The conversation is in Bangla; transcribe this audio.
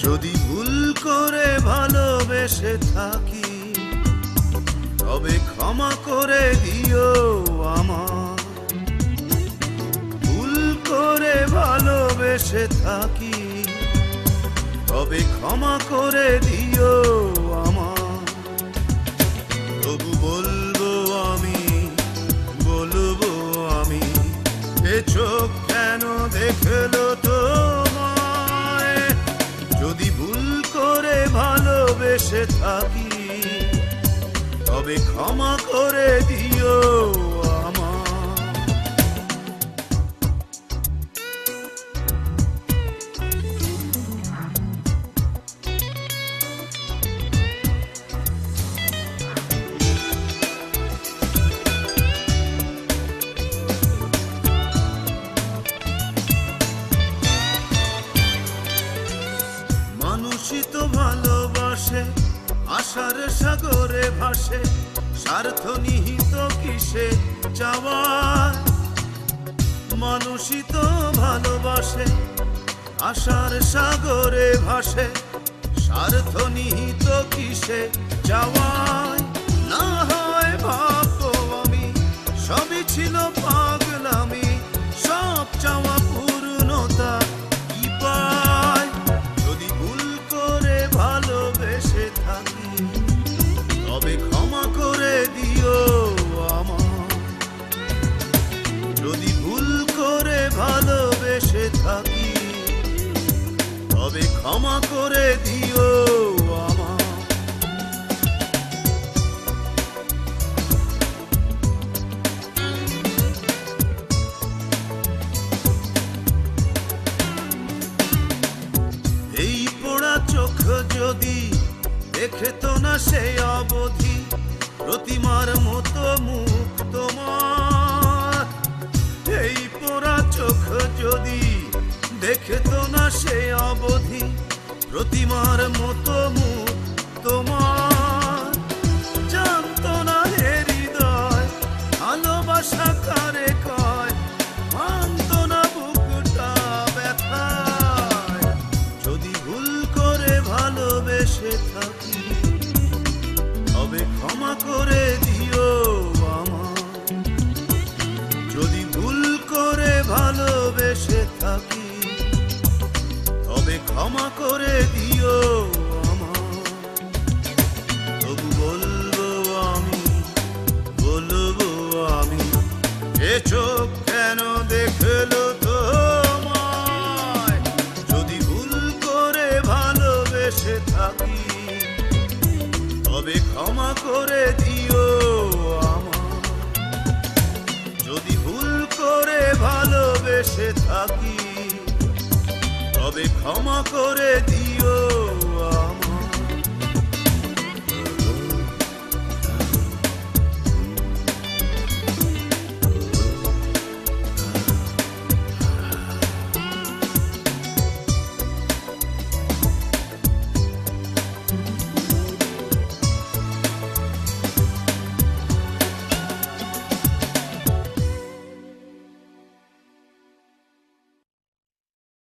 যদি ভুল করে ভালোবেসে থাকি তবে ক্ষমা করে দিও আমার। ভুল করে ভালোবেসে থাকি তবে ক্ষমা করে দিও আমার। তবু বলবো আমি, বলবো আমি, এ চোখ কেন দেখলো তোমায়? যদি ভুল করে ভালোবেসে থাকি তবে ক্ষমা করে দিও আমার। মানুষই তো ভালোবাসে, আশার সাগরে ভাসে, স্বার্থ নিহিত কিসে চাওয়ার। মানুষই তো ভালোবাসে, আশার সাগরে ভাসে, স্বার্থ নিহিত কিসে চাওয়ার। না হয় ভাববো আমি সবই ছিল পাগলামি, সব চাওয়া পূর্ণতা কি পায়? যদি ভুল করে ভালোবেসে থাকি তবে ক্ষমা করে দিও আমার। যদি ভুল করে ভালোবেসে থাকি তবে ক্ষমা করে দিও আমার। এই পোড়া চোখ যদি দেখে তো না সেই অবধি প্রতিমার মতো মুখ তোমার। এই পোড়া চোখ যদি দেখে তো না সেই অবধি প্রতিমার মতো মুখ তোমার। জানতো না হে হৃদয় ভালোবাসা কারে কয়, ভাঙতো না বুকটা ব্যথায়। যদি ভুল করে ভালোবেসে থাকি তবে ক্ষমা করে দিও আমার। যদি ভুল করে ভালোবেসে থাকি তবে ক্ষমা করে দিও আমার। তবু বলবো আমি, বলবো আমি, এ চোখ কেন দেখলো তোমায়? যদি ভুল করে ভালোবেসে থাকি তবে ক্ষমা করে দিও আমার। যদি ভুল করে ভালোবেসে থাকি তবে ক্ষমা করে দিও।